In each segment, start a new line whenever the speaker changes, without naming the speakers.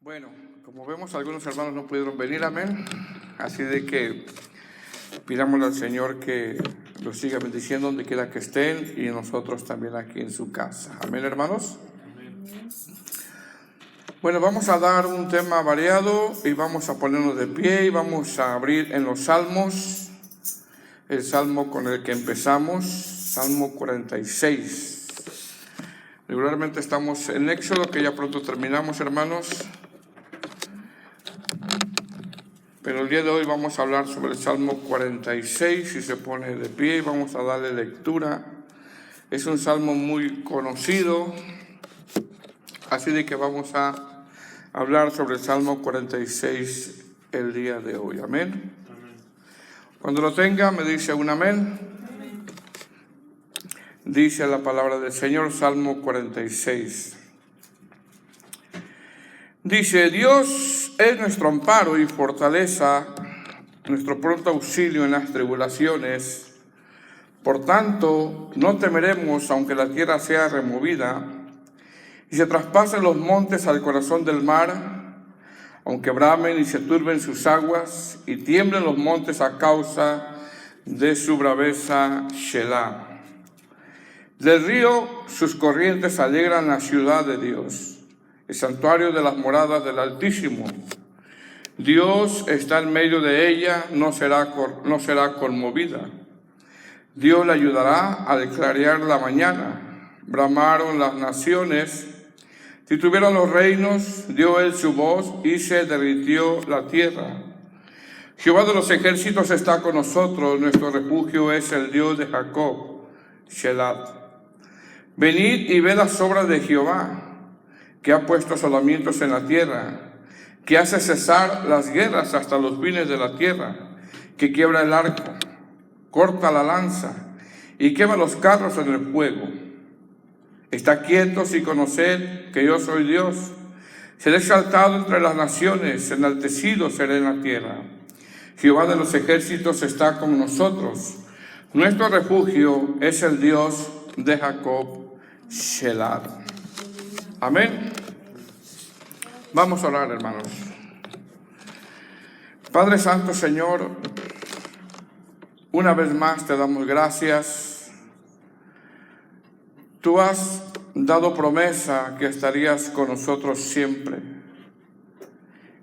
Bueno, como vemos, algunos hermanos no pudieron venir, amén. Así de que pidámosle al Señor que los siga bendiciendo donde quiera que estén y nosotros también aquí en su casa. Amén, hermanos. Amén. Bueno, vamos a dar un tema variado y vamos a ponernos de pie y vamos a abrir en los salmos, el salmo con el que empezamos, Salmo 46. Regularmente estamos en Éxodo, que ya pronto terminamos, hermanos. Pero el día de hoy vamos a hablar sobre el Salmo 46, si se pone de pie, y vamos a darle lectura. Es un salmo muy conocido, así de que vamos a hablar sobre el Salmo 46 el día de hoy. Amén. Amén. Cuando lo tenga, me dice un amén. Amén. Dice la palabra del Señor, Salmo 46. Dice: Dios es nuestro amparo y fortaleza, nuestro pronto auxilio en las tribulaciones. Por tanto, no temeremos aunque la tierra sea removida y se traspasen los montes al corazón del mar, aunque bramen y se turben sus aguas y tiemblen los montes a causa de su braveza. Shelah. Del río sus corrientes alegran la ciudad de Dios, el santuario de las moradas del Altísimo. Dios está en medio de ella, no será conmovida. Dios la ayudará al clarear la mañana. Bramaron las naciones, titubearon los reinos, dio él su voz y se derritió la tierra. Jehová de los ejércitos está con nosotros, nuestro refugio es el Dios de Jacob. Shelah. Venid y ved las obras de Jehová, que ha puesto asolamientos en la tierra, que hace cesar las guerras hasta los fines de la tierra, que quiebra el arco, corta la lanza y quema los carros en el fuego. Estad quietos y conoced que yo soy Dios. Seré exaltado entre las naciones, enaltecido seré en la tierra. Jehová de los ejércitos está con nosotros. Nuestro refugio es el Dios de Jacob. Shelah. Amén. Vamos a orar, hermanos. Padre Santo, Señor, una vez más te damos gracias. Tú has dado promesa que estarías con nosotros siempre.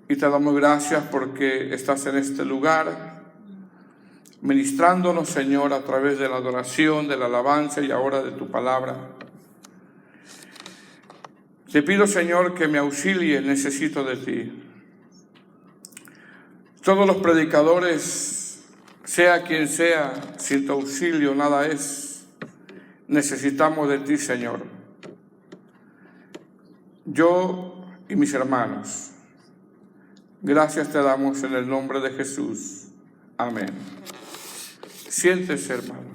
Y te damos gracias porque estás en este lugar, ministrándonos, Señor, a través de la adoración, de la alabanza y ahora de tu palabra. Te pido, Señor, que me auxilies, necesito de ti. Todos los predicadores, sea quien sea, sin tu auxilio nada es. Necesitamos de ti, Señor. Yo y mis hermanos, gracias te damos en el nombre de Jesús. Amén. Siéntese, hermanos.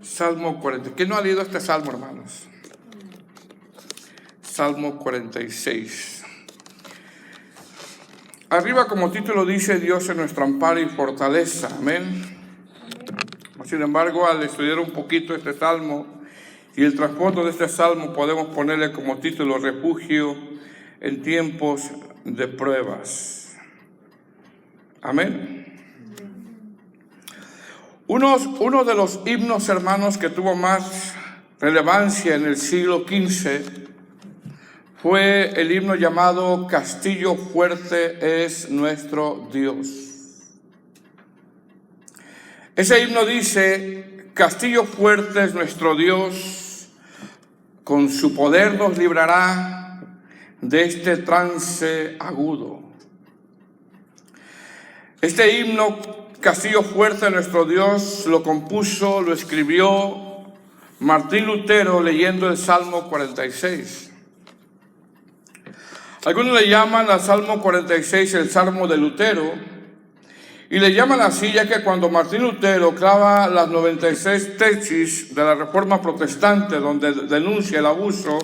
Salmo 40. ¿Quién no ha leído este salmo, hermanos? Salmo 46. Arriba como título dice: Dios es nuestro amparo y fortaleza. Amén. Sin embargo, al estudiar un poquito este salmo y el trasfondo de este salmo, podemos ponerle como título: refugio en tiempos de pruebas. Amén. Uno de los himnos, hermanos, que tuvo más relevancia en el siglo XV fue el himno llamado Castillo fuerte es nuestro Dios. Ese himno dice: Castillo fuerte es nuestro Dios, con su poder nos librará de este trance agudo. Este himno, Castillo fuerte nuestro Dios, lo compuso, lo escribió Martín Lutero leyendo el Salmo 46. Algunos le llaman al Salmo 46 el Salmo de Lutero, y le llaman así ya que cuando Martín Lutero clava las 96 tesis de la Reforma Protestante, donde denuncia el abuso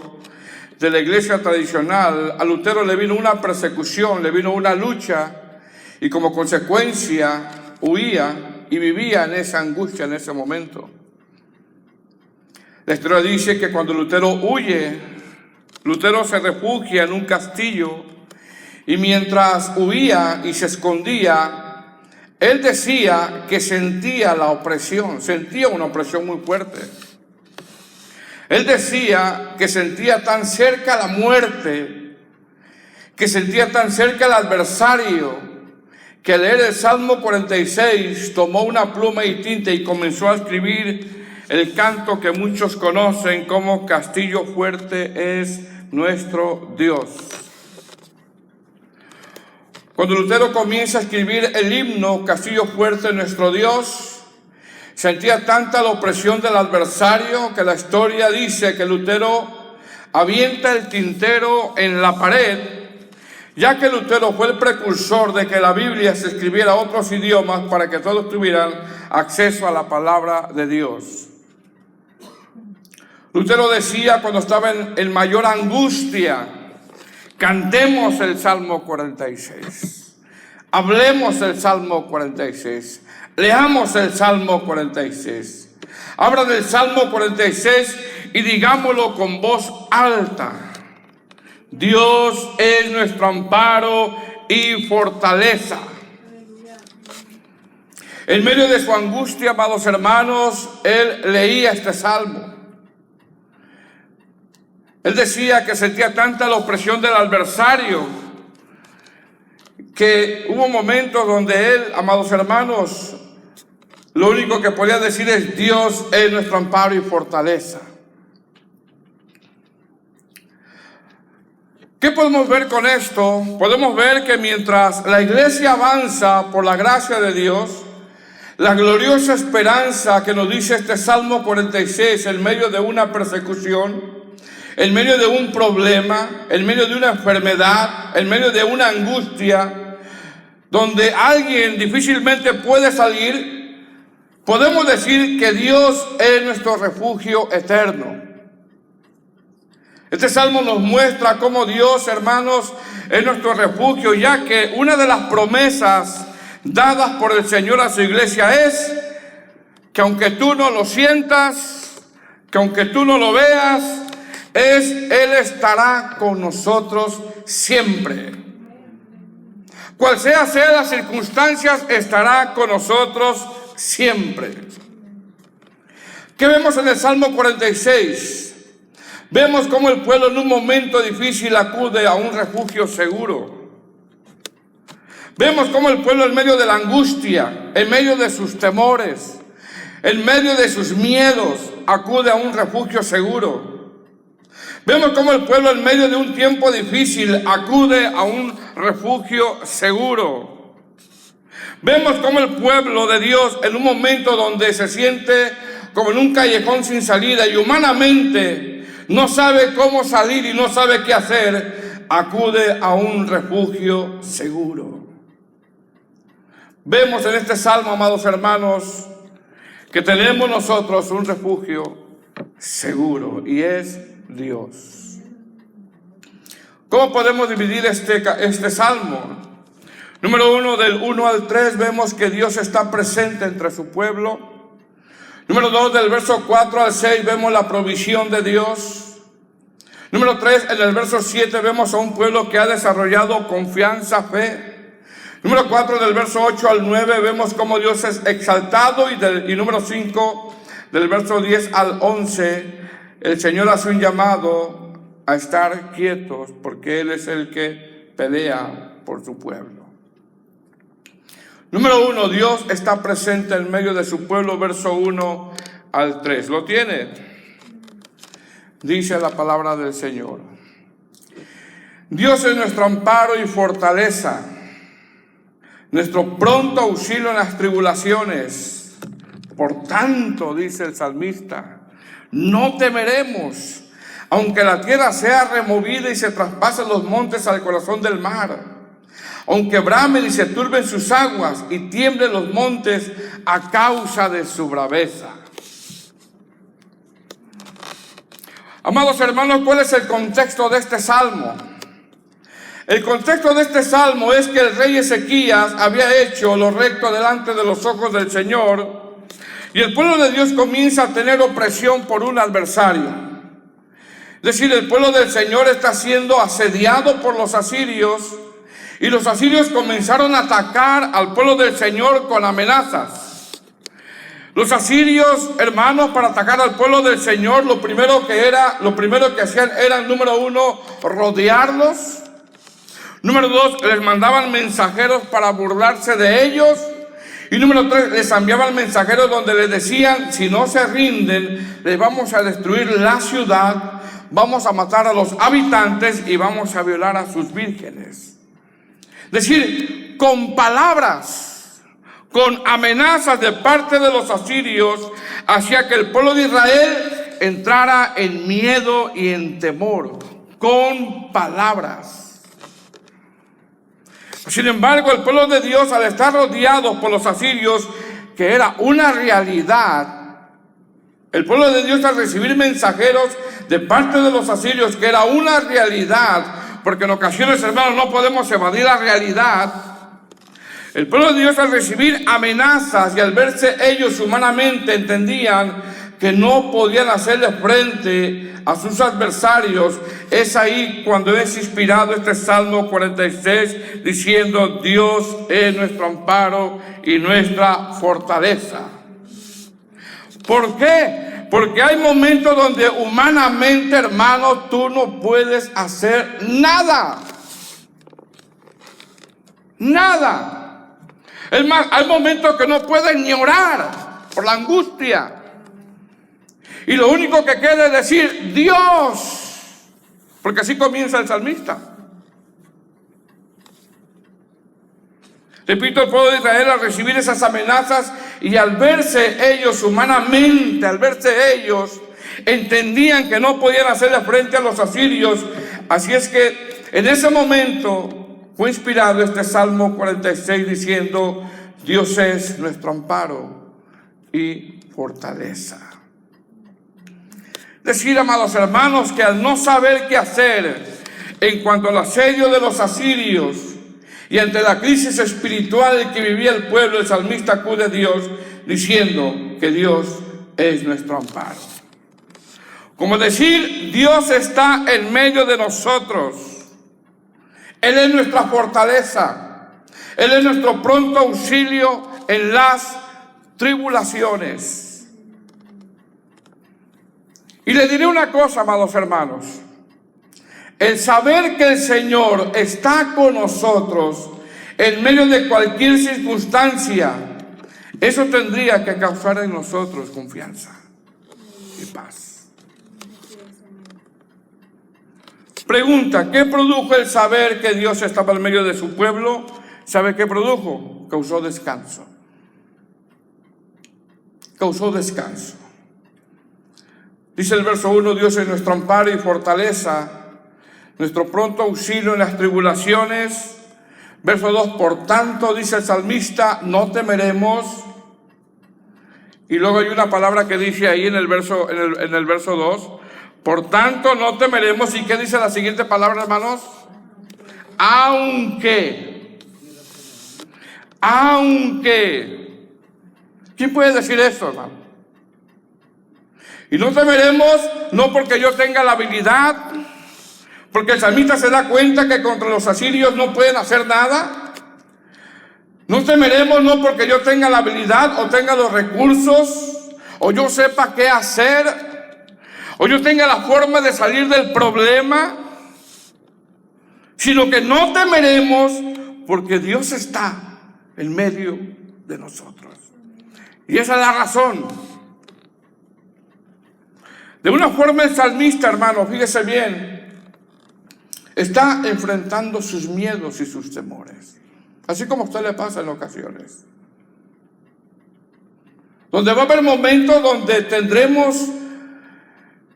de la iglesia tradicional, a Lutero le vino una persecución, le vino una lucha, y como consecuencia huía y vivía en esa angustia en ese momento. La historia dice que cuando Lutero huye, Lutero se refugia en un castillo y mientras huía y se escondía, él decía que sentía la opresión, sentía una opresión muy fuerte. Él decía que sentía tan cerca la muerte, que sentía tan cerca el adversario, que al leer el Salmo 46 tomó una pluma y tinta y comenzó a escribir el canto que muchos conocen como Castillo fuerte es nuestro Dios. Cuando Lutero comienza a escribir el himno Castillo fuerte es nuestro Dios, sentía tanta la opresión del adversario que la historia dice que Lutero avienta el tintero en la pared, ya que Lutero fue el precursor de que la Biblia se escribiera a otros idiomas para que todos tuvieran acceso a la palabra de Dios. Lutero decía cuando estaba en mayor angustia: cantemos el Salmo 46, hablemos el Salmo 46, leamos el Salmo 46, abran el Salmo 46 y digámoslo con voz alta: Dios es nuestro amparo y fortaleza. En medio de su angustia, amados hermanos, él leía este salmo. Él decía que sentía tanta la opresión del adversario que hubo momentos donde él, amados hermanos, lo único que podía decir es: Dios es nuestro amparo y fortaleza. ¿Qué podemos ver con esto? Podemos ver que mientras la iglesia avanza por la gracia de Dios, la gloriosa esperanza que nos dice este Salmo 46 en medio de una persecución, en medio de un problema, en medio de una enfermedad, en medio de una angustia, donde alguien difícilmente puede salir, podemos decir que Dios es nuestro refugio eterno. Este salmo nos muestra cómo Dios, hermanos, es nuestro refugio, ya que una de las promesas dadas por el Señor a su iglesia es que aunque tú no lo sientas, que aunque tú no lo veas, Él estará con nosotros siempre. Cual sean las circunstancias, estará con nosotros siempre. ¿Qué vemos en el Salmo 46? Vemos cómo el pueblo en un momento difícil acude a un refugio seguro. Vemos cómo el pueblo en medio de la angustia, en medio de sus temores, en medio de sus miedos, acude a un refugio seguro. Vemos cómo el pueblo en medio de un tiempo difícil acude a un refugio seguro. Vemos cómo el pueblo de Dios en un momento donde se siente como en un callejón sin salida y humanamente no sabe cómo salir y no sabe qué hacer, acude a un refugio seguro. Vemos en este salmo, amados hermanos, que tenemos nosotros un refugio seguro y es Dios. ¿Cómo podemos dividir este salmo? Número 1, del 1 al 3, vemos que Dios está presente entre su pueblo. Número 2, del verso 4 al 6, vemos la provisión de Dios. Número 3, en el verso 7, vemos a un pueblo que ha desarrollado confianza, fe. Número 4, del verso 8 al 9, vemos cómo Dios es exaltado. Y número 5, del verso 10 al 11, el Señor hace un llamado a estar quietos porque Él es el que pelea por su pueblo. Número 1, Dios está presente en medio de su pueblo, verso 1 al 3. ¿Lo tiene? Dice la palabra del Señor. Dios es nuestro amparo y fortaleza, nuestro pronto auxilio en las tribulaciones. Por tanto, dice el salmista, no temeremos, aunque la tierra sea removida y se traspasen los montes al corazón del mar. Aunque bramen y se turben sus aguas y tiemblen los montes a causa de su braveza. Amados hermanos, ¿cuál es el contexto de este salmo? El contexto de este salmo es que el rey Ezequías había hecho lo recto delante de los ojos del Señor Y el pueblo de Dios comienza a tener opresión por un adversario. Es decir, el pueblo del Señor está siendo asediado por los asirios, y los asirios comenzaron a atacar al pueblo del Señor con amenazas. Los asirios, hermanos, para atacar al pueblo del Señor, lo primero que hacían era, número uno, rodearlos. Número dos, les mandaban mensajeros para burlarse de ellos. Y número tres, les enviaban mensajeros donde les decían: si no se rinden, les vamos a destruir la ciudad, vamos a matar a los habitantes y vamos a violar a sus vírgenes. Es decir, con palabras, con amenazas de parte de los asirios, hacía que el pueblo de Israel entrara en miedo y en temor, con palabras. Sin embargo, el pueblo de Dios, al estar rodeado por los asirios, que era una realidad, el pueblo de Dios, al recibir mensajeros de parte de los asirios, que era una realidad, porque en ocasiones, hermanos, no podemos evadir la realidad. El pueblo de Dios, al recibir amenazas y al verse ellos humanamente, entendían que no podían hacerle frente a sus adversarios. Es ahí cuando es inspirado este Salmo 46, diciendo: Dios es nuestro amparo y nuestra fortaleza. ¿Por qué? Porque hay momentos donde humanamente, hermano, tú no puedes hacer nada. Nada. Es más, hay momentos que no puedes ni orar por la angustia. Y lo único que queda es decir: Dios. Porque así comienza el salmista. Repito, el pueblo de Israel, al recibir esas amenazas y al verse ellos humanamente, entendían que no podían hacerle frente a los asirios. Así es que en ese momento fue inspirado este Salmo 46 diciendo: Dios es nuestro amparo y fortaleza. Decir, amados hermanos, que al no saber qué hacer en cuanto al asedio de los asirios y ante la crisis espiritual que vivía el pueblo, el salmista acude a Dios diciendo que Dios es nuestro amparo. Como decir, Dios está en medio de nosotros. Él es nuestra fortaleza. Él es nuestro pronto auxilio en las tribulaciones. Y le diré una cosa, amados hermanos: el saber que el Señor está con nosotros en medio de cualquier circunstancia, eso tendría que causar en nosotros confianza y paz. Pregunta: ¿qué produjo el saber que Dios estaba en medio de su pueblo? ¿Sabe qué produjo? Causó descanso. Causó descanso. Dice el verso 1: Dios es nuestro amparo y fortaleza, nuestro pronto auxilio en las tribulaciones. Verso 2: por tanto, dice el salmista, no temeremos. Y luego hay una palabra que dice ahí en el verso 2: por tanto, no temeremos. ¿Y qué dice la siguiente palabra, hermanos? Aunque. ¿Quién puede decir eso, hermano? Y no temeremos, no porque yo tenga la habilidad, porque el salmista se da cuenta que contra los asirios no pueden hacer nada. No temeremos, no porque yo tenga la habilidad o tenga los recursos, o yo sepa qué hacer, o yo tenga la forma de salir del problema, sino que no temeremos porque Dios está en medio de nosotros. Y esa es la razón. De una forma el salmista, hermano, fíjese bien, está enfrentando sus miedos y sus temores. Así como a usted le pasa en ocasiones. Donde va a haber momentos donde tendremos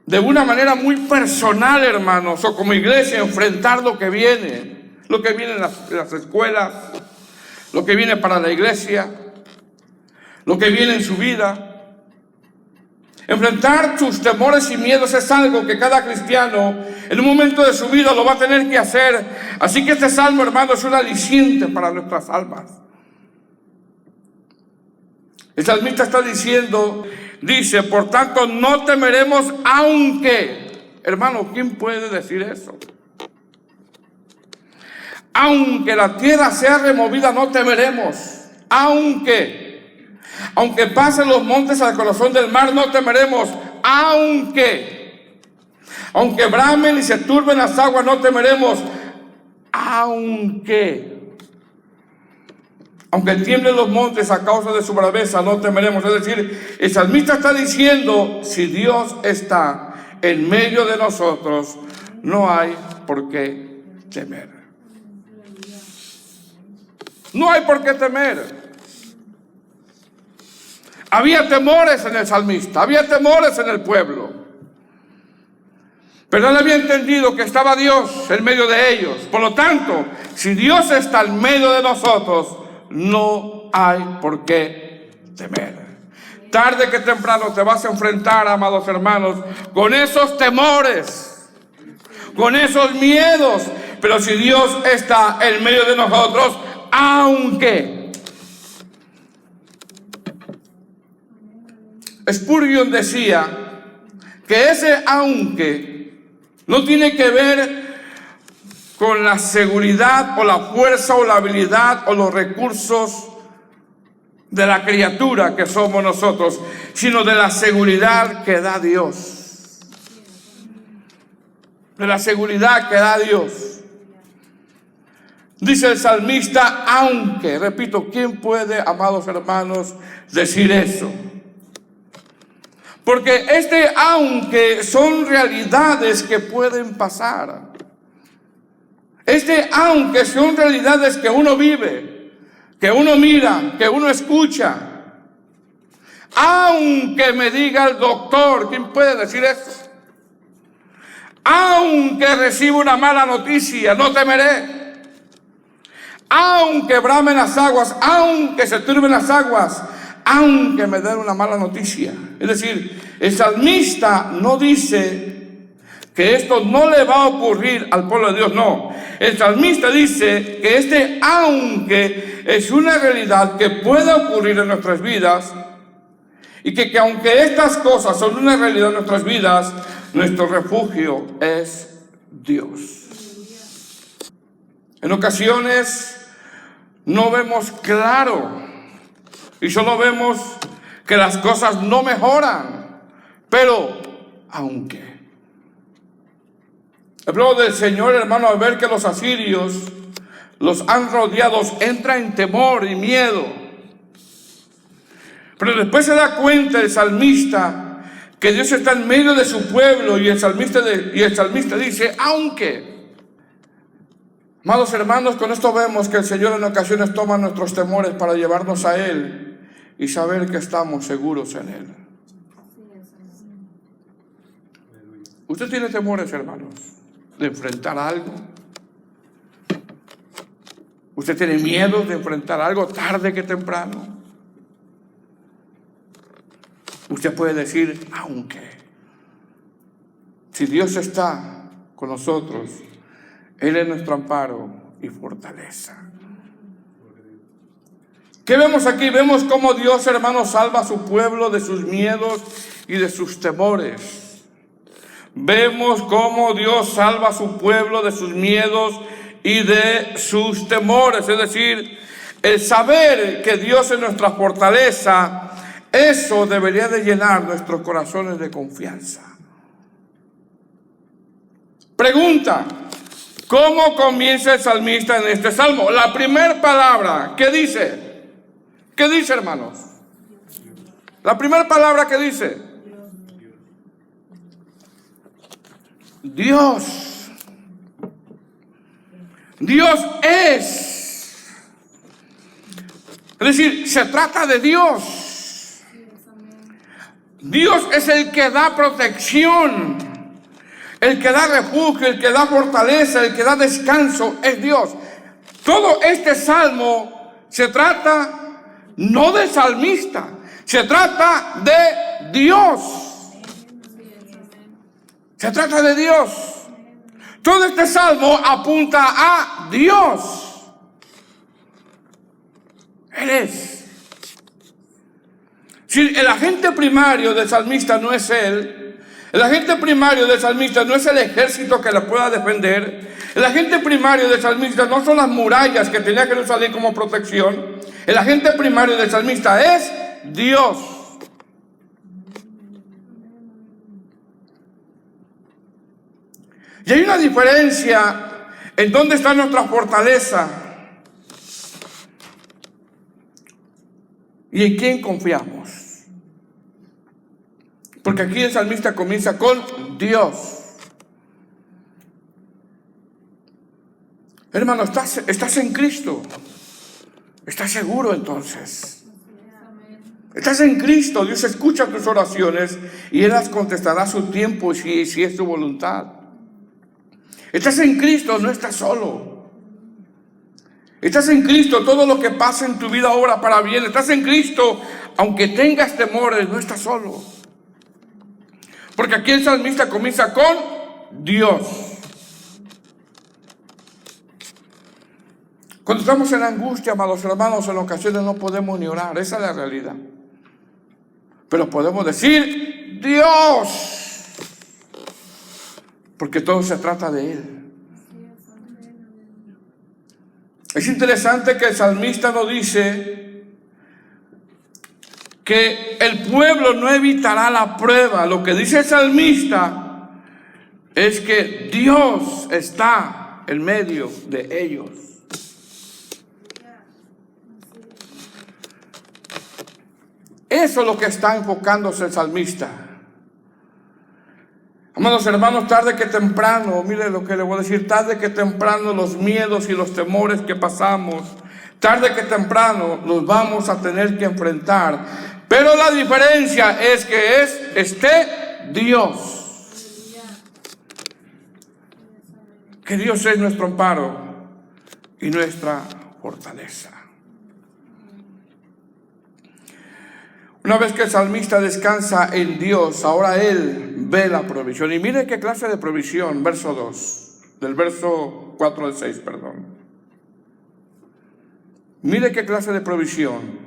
de una manera muy personal, hermanos, o como iglesia, enfrentar lo que viene en las escuelas, lo que viene para la iglesia, lo que viene en su vida. Enfrentar sus temores y miedos es algo que cada cristiano en un momento de su vida lo va a tener que hacer. Así que este salmo, hermano, es un aliciente para nuestras almas. El salmista está diciendo, dice, por tanto no temeremos aunque. Hermano, ¿quién puede decir eso? Aunque la tierra sea removida, no temeremos. Aunque pasen los montes al corazón del mar, no temeremos. Aunque bramen y se turben las aguas, no temeremos. Aunque tiemblen los montes a causa de su braveza, no temeremos. Es decir, el salmista está diciendo, si Dios está en medio de nosotros, no hay por qué temer. No hay por qué temer. Había temores en el salmista, había temores en el pueblo. Pero él había entendido que estaba Dios en medio de ellos. Por lo tanto, si Dios está en medio de nosotros, no hay por qué temer. Tarde que temprano te vas a enfrentar, amados hermanos, con esos temores, con esos miedos. Pero si Dios está en medio de nosotros, aunque. Spurgeon decía que ese aunque no tiene que ver con la seguridad o la fuerza o la habilidad o los recursos de la criatura que somos nosotros, sino de la seguridad que da Dios. De la seguridad que da Dios. Dice el salmista, aunque, repito, ¿quién puede, amados hermanos, decir eso? Porque aunque son realidades que pueden pasar. Aunque son realidades que uno vive, que uno mira, que uno escucha. Aunque me diga el doctor, ¿quién puede decir eso? Aunque reciba una mala noticia, no temeré. Aunque bramen las aguas, aunque se turben las aguas, aunque me den una mala noticia. Es decir, el salmista no dice que esto no le va a ocurrir al pueblo de Dios, no. El salmista dice que aunque es una realidad que puede ocurrir en nuestras vidas y que aunque estas cosas son una realidad en nuestras vidas, nuestro refugio es Dios. En ocasiones no vemos claro y solo vemos que las cosas no mejoran, pero aunque. El pueblo del Señor, hermano, al ver que los asirios los han rodeado, entra en temor y miedo. Pero después se da cuenta el salmista que Dios está en medio de su pueblo y el salmista dice, aunque. Amados hermanos, con esto vemos que el Señor en ocasiones toma nuestros temores para llevarnos a Él y saber que estamos seguros en Él. ¿Usted tiene temores, hermanos, de enfrentar algo? ¿Usted tiene miedo de enfrentar algo tarde que temprano? Usted puede decir, aunque. Si Dios está con nosotros, Él es nuestro amparo y fortaleza. ¿Qué vemos aquí? Vemos cómo Dios, hermanos, salva a su pueblo de sus miedos y de sus temores. Vemos cómo Dios salva a su pueblo de sus miedos y de sus temores. Es decir, el saber que Dios es nuestra fortaleza, eso debería de llenar nuestros corazones de confianza. Pregunta: ¿cómo comienza el salmista en este salmo? La primera palabra, ¿qué dice? ¿Qué dice, hermanos? La primera palabra que dice: Dios. Dios es. Es decir, se trata de Dios. Dios es el que da protección, el que da refugio, el que da fortaleza, el que da descanso, es Dios. Todo este salmo se trata no del salmista, se trata de Dios. Se trata de Dios. Todo este salmo apunta a Dios. Él es. Si el agente primario del salmista no es él, el agente primario del salmista no es el ejército que le pueda defender, el agente primario del salmista no son las murallas que tenía Jerusalén como protección, el agente primario del salmista es Dios. Y hay una diferencia en dónde está nuestra fortaleza y en quién confiamos. Porque aquí el salmista comienza con Dios. Hermano, estás en Cristo. ¿Estás seguro entonces? Estás en Cristo. Dios escucha tus oraciones y Él las contestará a su tiempo si es su voluntad. Estás en Cristo, no estás solo. Estás en Cristo, todo lo que pasa en tu vida obra para bien. Estás en Cristo, aunque tengas temores, no estás solo. Porque aquí el salmista comienza con Dios. Cuando estamos en angustia, amados hermanos, en ocasiones no podemos ni orar. Esa es la realidad. Pero podemos decir Dios, porque todo se trata de Él. Es interesante que el salmista nos dice que el pueblo no evitará la prueba. Lo que dice el salmista es que Dios está en medio de ellos. Eso es lo que está enfocándose el salmista. Amados hermanos, tarde que temprano, mire lo que le voy a decir, tarde que temprano los miedos y los temores que pasamos, tarde que temprano los vamos a tener que enfrentar. Pero la diferencia es que esté Dios. Que Dios es nuestro amparo y nuestra fortaleza. Una vez que el salmista descansa en Dios, ahora él ve la provisión. Y mire qué clase de provisión, verso 2, del verso 4 al 6, perdón. Mire qué clase de provisión.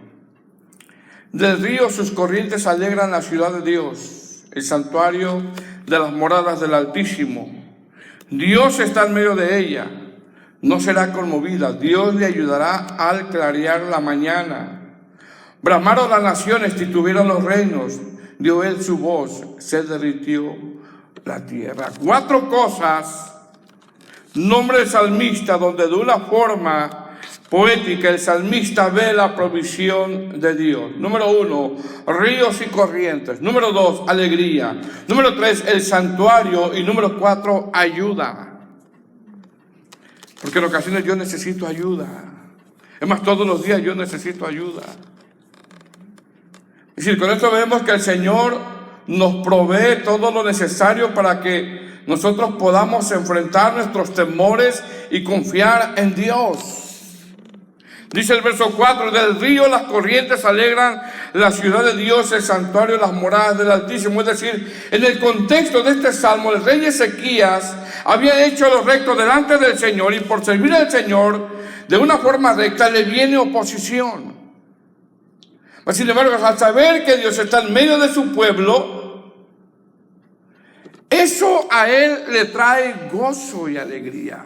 Del río sus corrientes alegran la ciudad de Dios, el santuario de las moradas del Altísimo. Dios está en medio de ella, no será conmovida. Dios le ayudará al clarear la mañana. Bramaron las naciones, titubieron los reinos, dio él su voz, se derritió la tierra. 4 cosas, nombre del salmista, donde de una forma poética el salmista ve la provisión de Dios. Número 1, ríos y corrientes. Número 2, alegría. Número 3, el santuario. Y número 4, ayuda. Porque en ocasiones yo necesito ayuda. Es más, todos los días yo necesito ayuda. Es decir, con esto vemos que el Señor nos provee todo lo necesario para que nosotros podamos enfrentar nuestros temores y confiar en Dios. Dice el verso 4, del río las corrientes alegran la ciudad de Dios, el santuario, las moradas del Altísimo. Es decir, en el contexto de este salmo, el rey Ezequías había hecho lo recto delante del Señor, y por servir al Señor de una forma recta le viene oposición. Sin embargo, al saber que Dios está en medio de su pueblo, eso a él le trae gozo y alegría.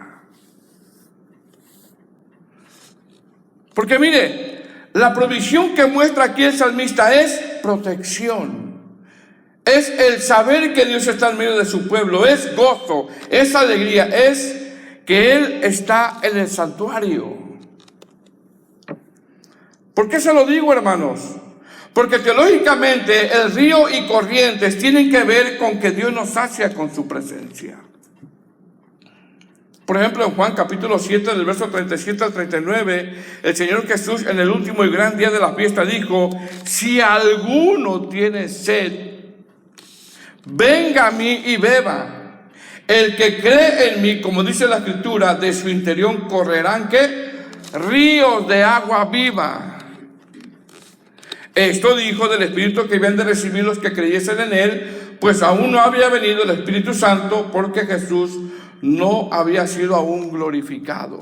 Porque mire, la provisión que muestra aquí el salmista es protección. Es el saber que Dios está en medio de su pueblo, es gozo, es alegría, es que Él está en el santuario. ¿Por qué se lo digo, hermanos? Porque teológicamente el río y corrientes tienen que ver con que Dios nos sacia con su presencia. Por ejemplo, en Juan capítulo 7, del verso 37 al 39, el Señor Jesús en el último y gran día de la fiesta dijo: si alguno tiene sed, venga a mí y beba. El que cree en mí, como dice la Escritura, de su interior correrán, ¿qué? Ríos de agua viva. Esto dijo del Espíritu que habían de recibir los que creyesen en Él, pues aún no había venido el Espíritu Santo, porque Jesús no había sido aún glorificado.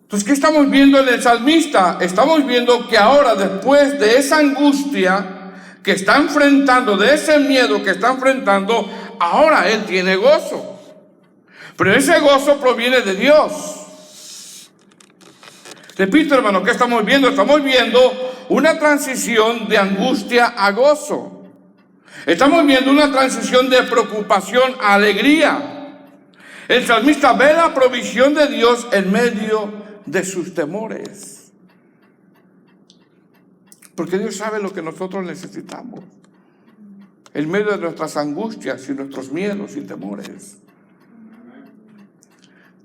Entonces, ¿qué estamos viendo en el salmista? Estamos viendo que ahora, después de esa angustia que está enfrentando, de ese miedo que está enfrentando, ahora él tiene gozo. Pero ese gozo proviene de Dios. Repito, hermano, ¿qué estamos viendo? Estamos viendo una transición de angustia a gozo. Estamos viendo una transición de preocupación a alegría. El salmista ve la provisión de Dios en medio de sus temores. Porque Dios sabe lo que nosotros necesitamos en medio de nuestras angustias y nuestros miedos y temores.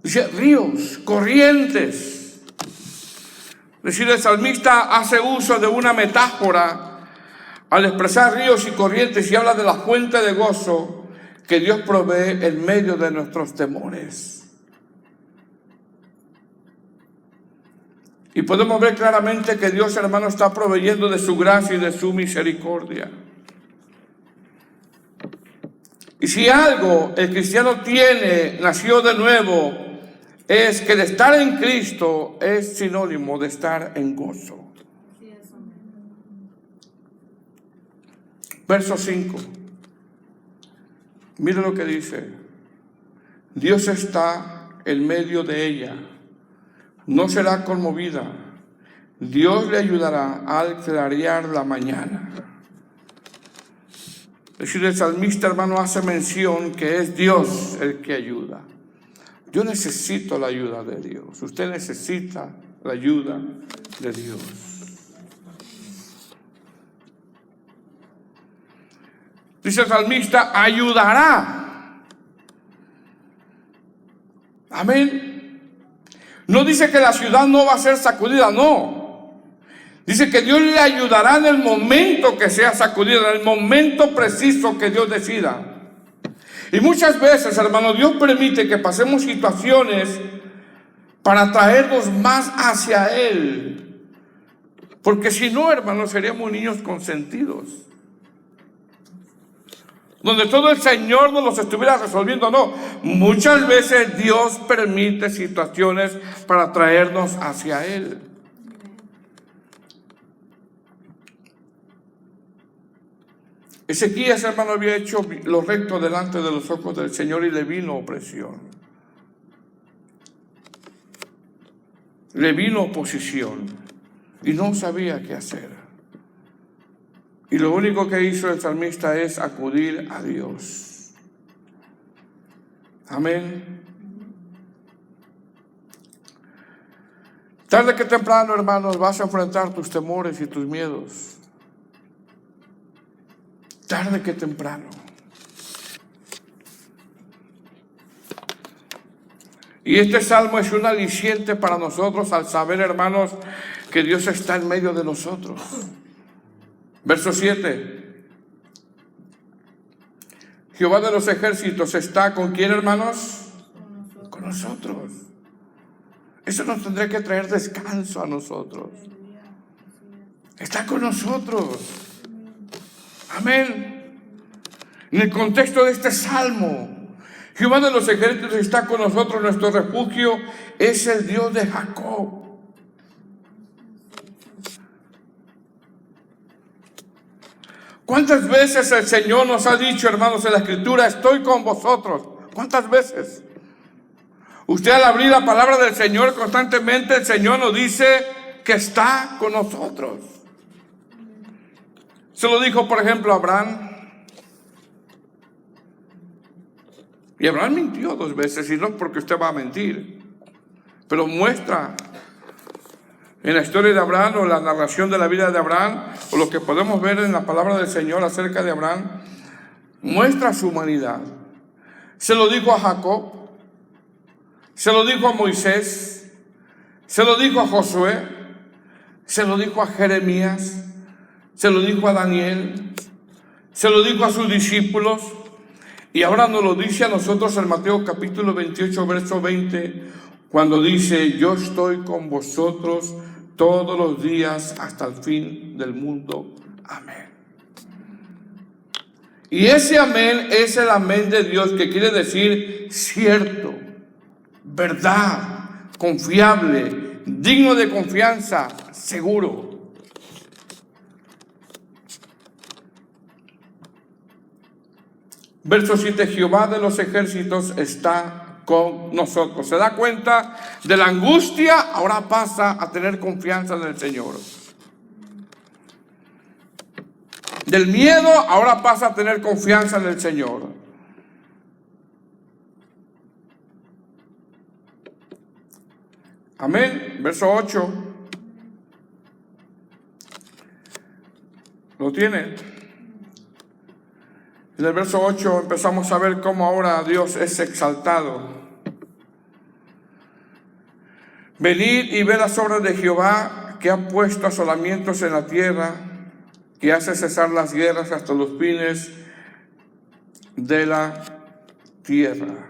Dice ríos, corrientes. Es decir, el salmista hace uso de una metáfora al expresar ríos y corrientes y habla de la fuente de gozo que Dios provee en medio de nuestros temores. Y podemos ver claramente que Dios, hermano, está proveyendo de su gracia y de su misericordia. Y si algo el cristiano tiene, nació de nuevo, es que de estar en Cristo es sinónimo de estar en gozo. Verso 5. Mire lo que dice. Dios está en medio de ella. No será conmovida. Dios le ayudará al clarear la mañana. Es decir, el salmista, hermano, hace mención que es Dios el que ayuda. Yo necesito la ayuda de Dios. Usted necesita la ayuda de Dios. Dice el salmista, ayudará. Amén. No dice que la ciudad no va a ser sacudida, no. Dice que Dios le ayudará en el momento que sea sacudida, en el momento preciso que Dios decida. Y muchas veces, hermano, Dios permite que pasemos situaciones para traernos más hacia Él. Porque si no, hermano, seríamos niños consentidos, donde todo el Señor nos los estuviera resolviendo. No, muchas veces Dios permite situaciones para traernos hacia Él. Ezequías, hermano, había hecho lo recto delante de los ojos del Señor y le vino opresión. Le vino oposición y no sabía qué hacer. Y lo único que hizo el salmista es acudir a Dios. Amén. Tarde que temprano, hermanos, vas a enfrentar tus temores y tus miedos. Tarde que temprano. Y este salmo es un aliciente para nosotros al saber, hermanos, que Dios está en medio de nosotros. Verso 7. Jehová de los ejércitos está ¿con quién, hermanos? Con nosotros. Eso nos tendría que traer descanso a nosotros. Está con nosotros. Amén. En el contexto de este salmo, Jehová de los ejércitos está con nosotros. Nuestro refugio es el Dios de Jacob. ¿Cuántas veces el Señor nos ha dicho, hermanos, en la Escritura, estoy con vosotros? ¿Cuántas veces? Usted al abrir la palabra del Señor constantemente, el Señor nos dice que está con nosotros. Se lo dijo, por ejemplo, a Abraham. Y Abraham mintió 2 veces, y no porque usted va a mentir, pero muestra en la historia de Abraham, o la narración de la vida de Abraham, o lo que podemos ver en la palabra del Señor acerca de Abraham, muestra su humanidad. Se lo dijo a Jacob, se lo dijo a Moisés, se lo dijo a Josué, se lo dijo a Jeremías, se lo dijo a Daniel, se lo dijo a sus discípulos, y ahora nos lo dice a nosotros en Mateo capítulo 28, verso 20, cuando dice, yo estoy con vosotros todos los días hasta el fin del mundo. Amén. Y ese amén es el amén de Dios, que quiere decir cierto, verdad, confiable, digno de confianza, seguro. Verso 7, Jehová de los ejércitos está con nosotros. ¿Se da cuenta de la angustia? Ahora pasa a tener confianza en el Señor. Del miedo, ahora pasa a tener confianza en el Señor. Amén. Verso 8. ¿Lo tiene? En el verso 8 empezamos a ver cómo ahora Dios es exaltado. Venid y ved las obras de Jehová, que ha puesto asolamientos en la tierra, que hace cesar las guerras hasta los fines de la tierra.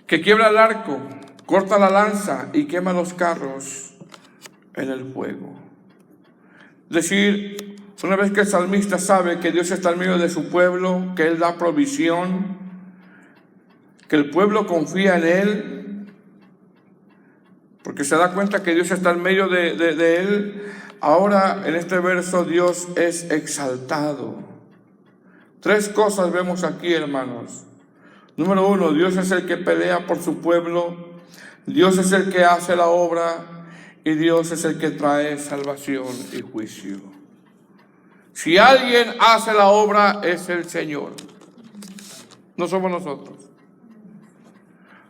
Que quiebra el arco, corta la lanza y quema los carros en el fuego. Es decir, una vez que el salmista sabe que Dios está en medio de su pueblo, que Él da provisión, que el pueblo confía en Él, porque se da cuenta que Dios está en medio de Él, ahora en este verso Dios es exaltado. Tres cosas vemos aquí, hermanos. Número uno, Dios es el que pelea por su pueblo, Dios es el que hace la obra y Dios es el que trae salvación y juicio. Si alguien hace la obra, es el Señor. No somos nosotros.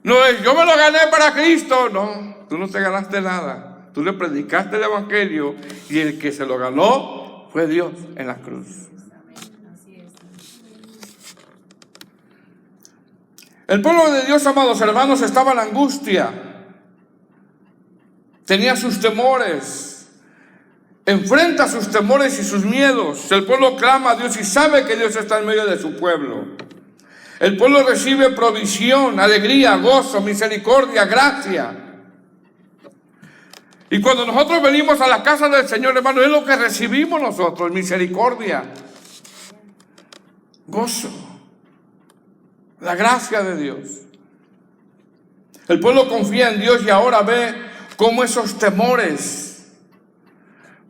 No es, yo me lo gané para Cristo. No, tú no te ganaste nada. Tú le predicaste el evangelio y el que se lo ganó fue Dios en la cruz. El pueblo de Dios, amados hermanos, estaba en angustia. Tenía sus temores. Enfrenta sus temores y sus miedos. El pueblo clama a Dios y sabe que Dios está en medio de su pueblo. El pueblo recibe provisión, alegría, gozo, misericordia, gracia. Y cuando nosotros venimos a la casa del Señor, hermano, es lo que recibimos nosotros: misericordia, gozo, la gracia de Dios. El pueblo confía en Dios y ahora ve cómo esos temores,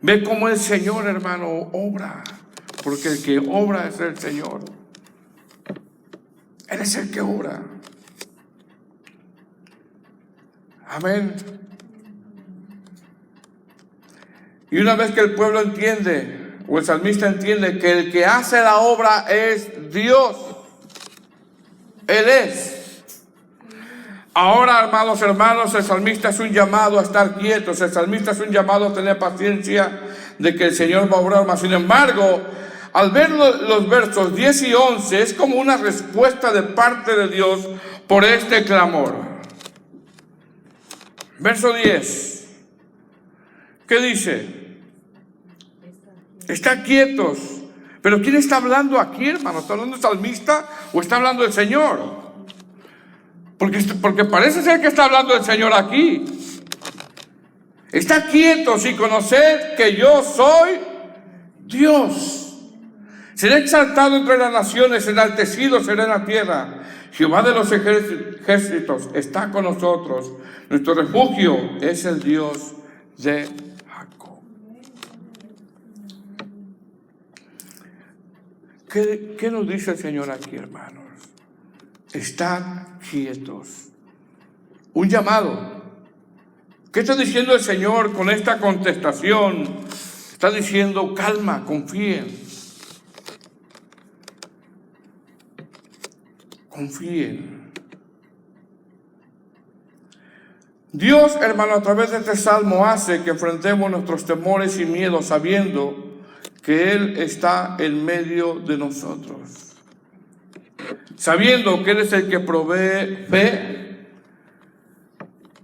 ve cómo el Señor, hermano, obra, porque el que obra es el Señor. Él es el que obra. Amén. Y una vez que el pueblo entiende, o el salmista entiende, que el que hace la obra es Dios, Él es. Ahora, amados hermanos, el salmista es un llamado a estar quietos. El salmista es un llamado a tener paciencia de que el Señor va a obrar más. Sin embargo, al ver los versos 10 y 11, es como una respuesta de parte de Dios por este clamor. Verso 10. ¿Qué dice? Están quietos. Pero ¿quién está hablando aquí, hermano? ¿Está hablando el salmista o está hablando el Señor? Porque parece ser que está hablando el Señor aquí. Está quietos y conoced que yo soy Dios. Seré exaltado entre las naciones, enaltecido será en la tierra. Jehová de los ejércitos está con nosotros. Nuestro refugio es el Dios de Jacob. ¿Qué nos dice el Señor aquí, hermanos? Estad quietos. Un llamado. ¿Qué está diciendo el Señor con esta contestación? Está diciendo: calma, confíen. Confíen. Dios, hermano, a través de este salmo hace que enfrentemos nuestros temores y miedos sabiendo que Él está en medio de nosotros. Sabiendo que Él es el que provee fe,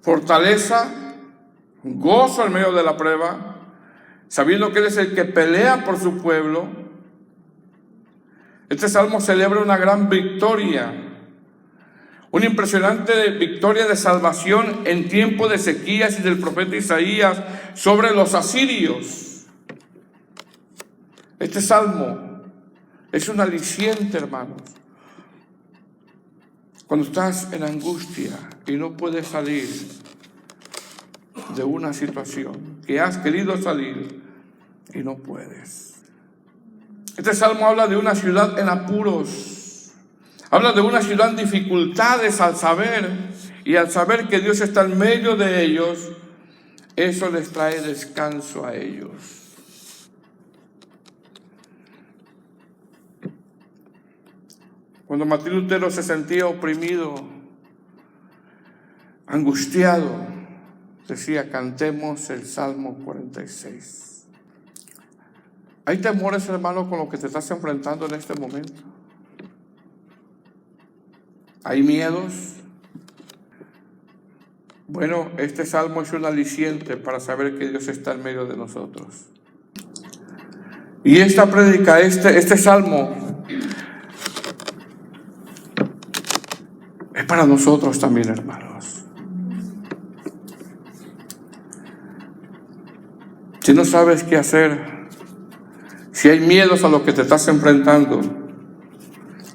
fortaleza, gozo en medio de la prueba. Sabiendo que Él es el que pelea por su pueblo. Este salmo celebra una gran victoria, una impresionante victoria de salvación en tiempo de Ezequías y del profeta Isaías sobre los asirios. Este salmo es un aliciente, hermanos, Cuando estás en angustia y no puedes salir de una situación que has querido salir y no puedes. Este salmo habla de una ciudad en apuros, habla de una ciudad en dificultades al saber que Dios está en medio de ellos. Eso les trae descanso a ellos. Cuando Martín Lutero se sentía oprimido, angustiado, decía: cantemos el Salmo 46. ¿Hay temores, hermano, con lo que te estás enfrentando en este momento? ¿Hay miedos? Bueno, este salmo es un aliciente para saber que Dios está en medio de nosotros. Y esta prédica, este salmo, es para nosotros también, hermanos. Si no sabes qué hacer, si hay miedos a lo que te estás enfrentando,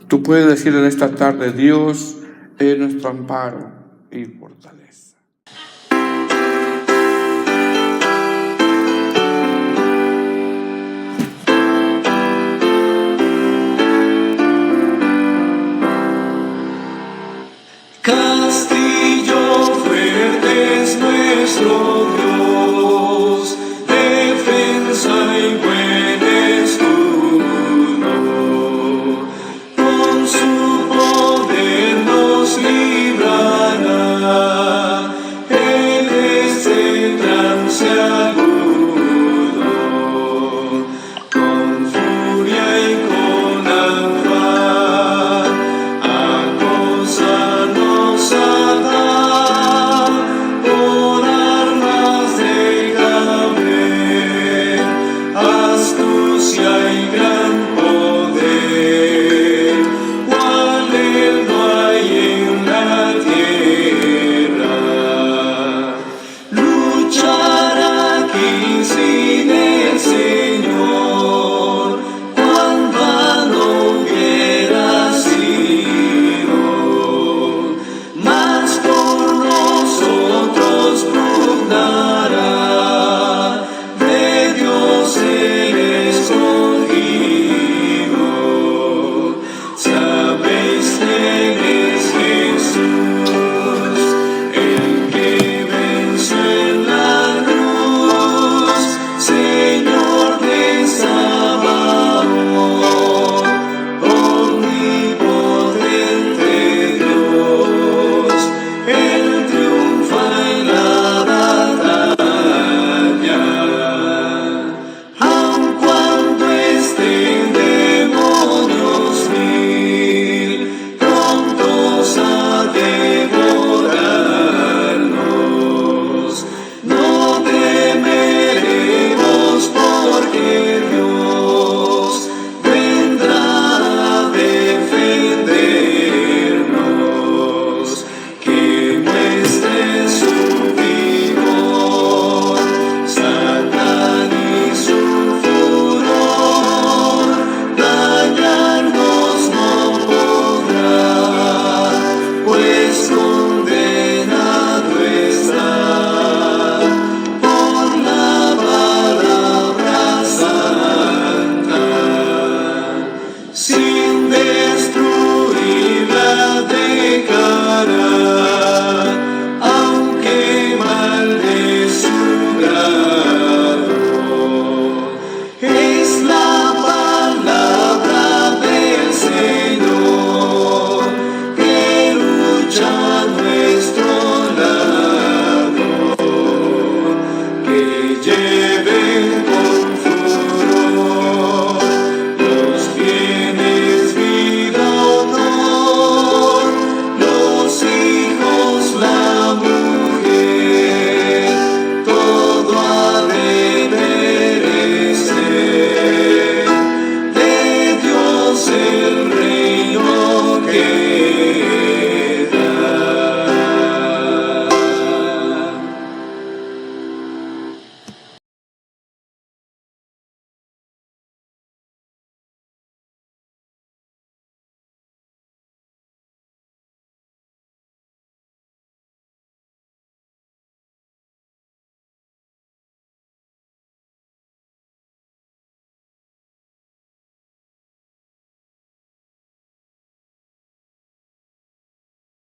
tú puedes decir en esta tarde: Dios es nuestro amparo y fortaleza.
Castillo fuerte es nuestro Dios, defensa y buen escudo. Con su poder nos librará, Él es en trance agudo. Con furia y con afán, acosarnos por armas de Gabriel, astucia y gran poder.